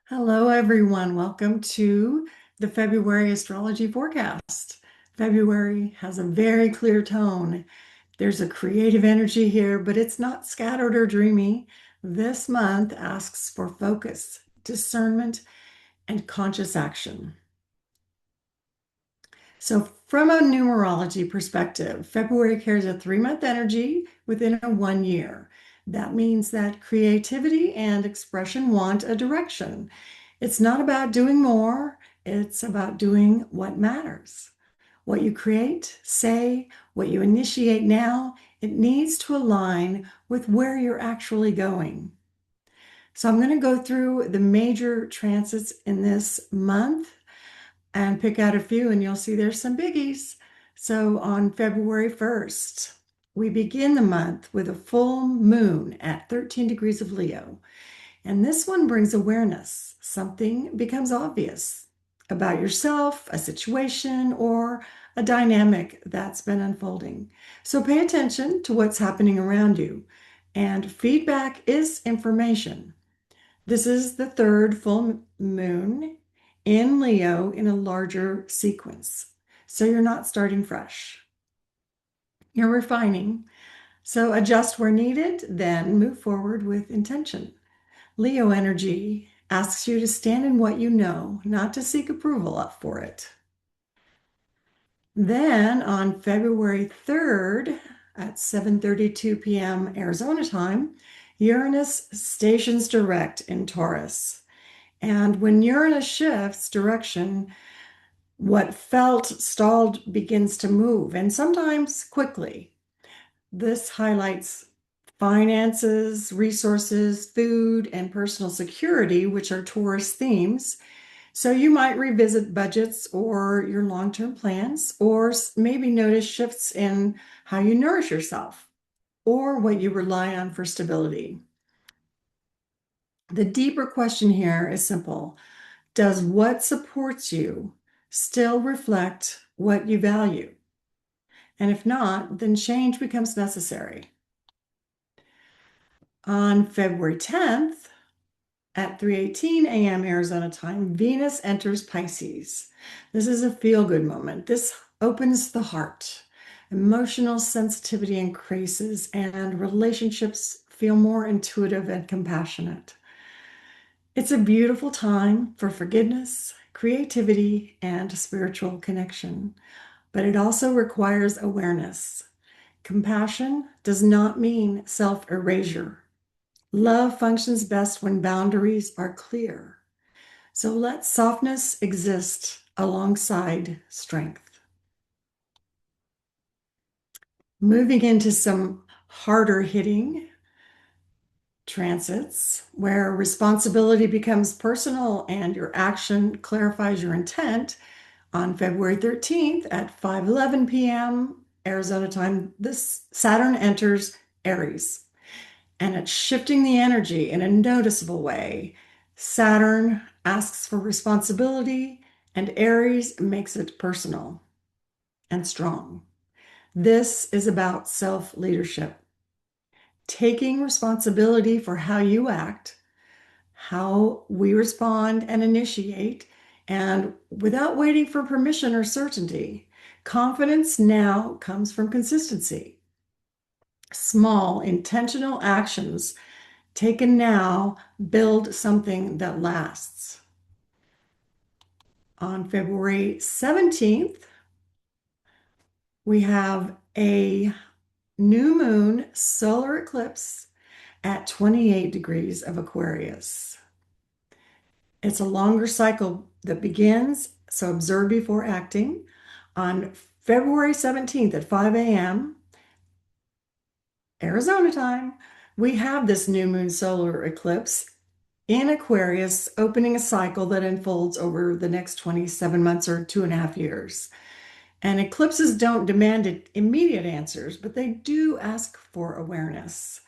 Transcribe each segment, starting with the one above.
Hello, everyone. Welcome to the February astrology forecast. February has a very clear tone. There's a creative energy here, but it's not scattered or dreamy. This month asks for focus, discernment, and conscious action. So, from a numerology perspective, February carries a 3-month energy within a 1 year. That means that creativity and expression want a direction. It's not about doing more, it's about doing what matters. What you create, say, what you initiate now, it needs to align with where you're actually going. So, I'm going to go through the major transits in this month and pick out a few, and you'll see there's some biggies. So on February 1st, we begin the month with a full moon at 13 degrees of Leo. And this one brings awareness. Something becomes obvious about yourself, a situation, or a dynamic that's been unfolding. So pay attention to what's happening around you. And feedback is information. This is the third full moon in Leo in a larger sequence. So you're not starting fresh. You're refining. So adjust where needed, then move forward with intention. Leo energy asks you to stand in what you know, not to seek approval up for it. Then on February 3rd at 7:32 p.m. Arizona time, Uranus stations direct in Taurus. And when Uranus shifts direction, what felt stalled begins to move, and sometimes quickly. This highlights finances, resources, food, and personal security, which are Taurus themes. So you might revisit budgets or your long-term plans, or maybe notice shifts in how you nourish yourself or what you rely on for stability. The deeper question here is simple. Does what supports you still reflect what you value? And if not, then change becomes necessary. On February 10th at 3:18 a.m. Arizona time, Venus enters Pisces. This is a feel-good moment. This opens the heart. Emotional sensitivity increases and relationships feel more intuitive and compassionate. It's a beautiful time for forgiveness, creativity, and spiritual connection, but it also requires awareness. Compassion does not mean self-erasure. Love functions best when boundaries are clear. So let softness exist alongside strength. Moving into some harder hitting transits where responsibility becomes personal and your action clarifies your intent. On February 13th at 5:11 p.m. Arizona time, this Saturn enters Aries and it's shifting the energy in a noticeable way. Saturn asks for responsibility and Aries makes it personal and strong. This is about self-leadership, taking responsibility for how you act, how we respond and initiate, and without waiting for permission or certainty. Confidence now comes from consistency. Small, intentional actions taken now build something that lasts. On February 17th, we have a new moon solar eclipse at 28 degrees of Aquarius. It's a longer cycle that begins, so observe before acting. On February 17th at 5 a.m. Arizona time, we have this new moon solar eclipse in Aquarius, opening a cycle that unfolds over the next 27 months or 2.5 years. And eclipses don't demand immediate answers, but they do ask for awareness.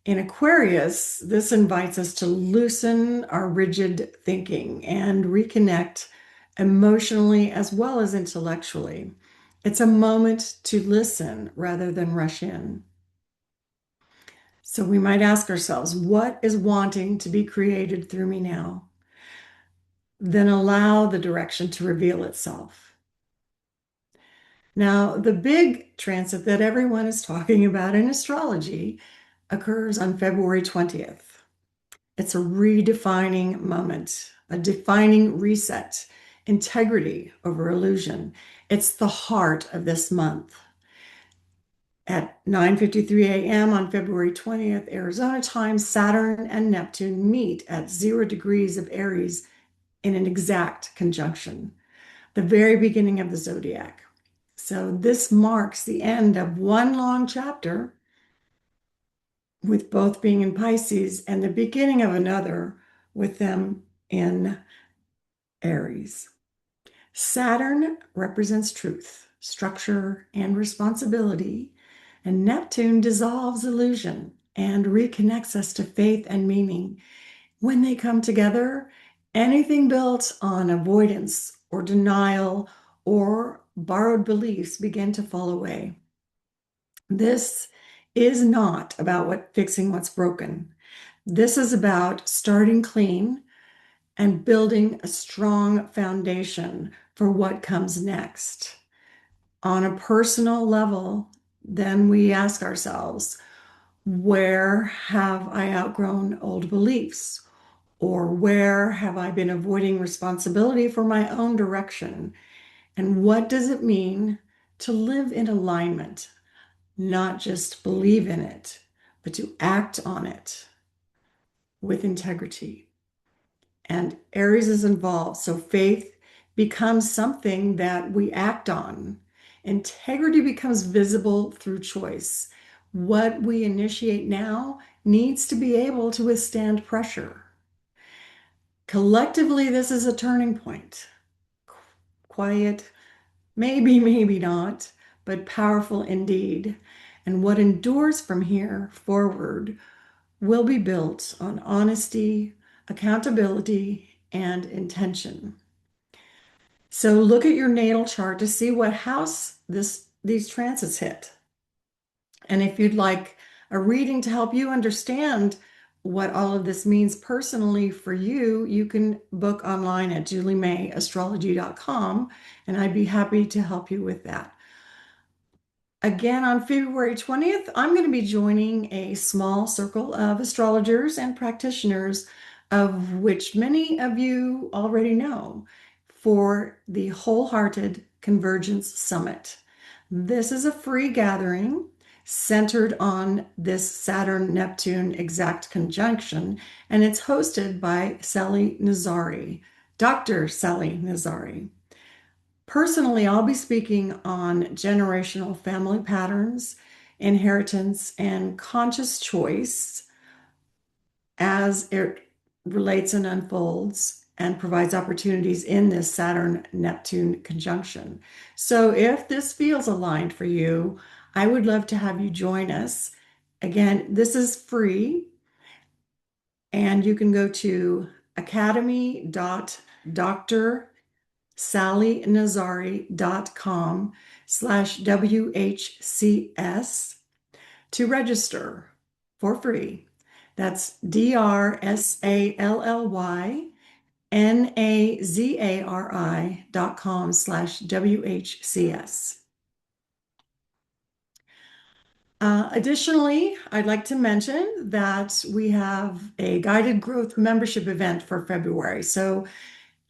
In Aquarius, this invites us to loosen our rigid thinking and reconnect emotionally as well as intellectually. It's a moment to listen rather than rush in. So we might ask ourselves, what is wanting to be created through me now? then allow the direction to reveal itself. Now, the big transit that everyone is talking about in astrology occurs on February 20th. It's a redefining moment, a defining reset, integrity over illusion. It's the heart of this month. At 9:53 a.m. on February 20th, Arizona time, Saturn and Neptune meet at 0 degrees of Aries in an exact conjunction, the very beginning of the zodiac. So this marks the end of one long chapter, with both being in Pisces, and the beginning of another with them in Aries. Saturn represents truth, structure, and responsibility, and Neptune dissolves illusion and reconnects us to faith and meaning. When they come together, anything built on avoidance or denial or borrowed beliefs begin to fall away. This is not about fixing what's broken. This is about starting clean and building a strong foundation for what comes next. On a personal level, then we ask ourselves, where have I outgrown old beliefs? Or where have I been avoiding responsibility for my own direction? And what does it mean to live in alignment, not just believe in it, but to act on it with integrity? And Aries is involved. So faith becomes something that we act on. Integrity becomes visible through choice. What we initiate now needs to be able to withstand pressure. Collectively, this is a turning point. Quiet, maybe, maybe not, but powerful indeed. And what endures from here forward will be built on honesty, accountability, and intention. So look at your natal chart to see what house these transits hit. And if you'd like a reading to help you understand what all of this means personally for you, you can book online at juliemayastrology.com, and I'd be happy to help you with that. Again, on February 20th, I'm going to be joining a small circle of astrologers and practitioners, of which many of you already know, for the Wholehearted Convergence Summit. This is a free gathering centered on this Saturn-Neptune exact conjunction, and it's hosted by Sally Nazari, Dr. Sally Nazari. Personally, I'll be speaking on generational family patterns, inheritance, and conscious choice as it relates and unfolds and provides opportunities in this Saturn-Neptune conjunction. So if this feels aligned for you, I would love to have you join us. Again, this is free, and you can go to academy.drsallinazari.com/WHCS to register for free. That's DRSALLYNAZARI.com/WHCS. Additionally, I'd like to mention that we have a guided growth membership event for February. So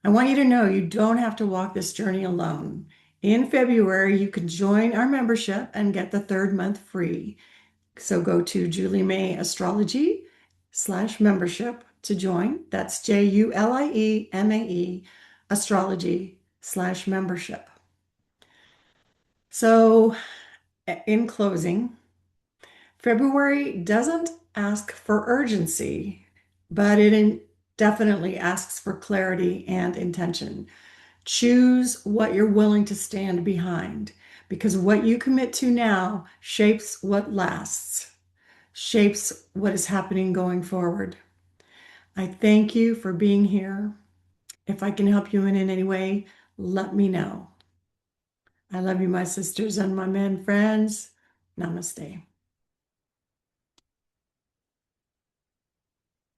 I want you to know you don't have to walk this journey alone. In February, you can join our membership and get the third month free. So go to Julie May Astrology /membership to join. That's JULIEMAE Astrology/membership. So in closing, February doesn't ask for urgency, but it definitely asks for clarity and intention. Choose what you're willing to stand behind, because what you commit to now shapes what lasts, shapes what is happening going forward. I thank you for being here. If I can help you in any way, let me know. I love you, my sisters and my men friends. Namaste.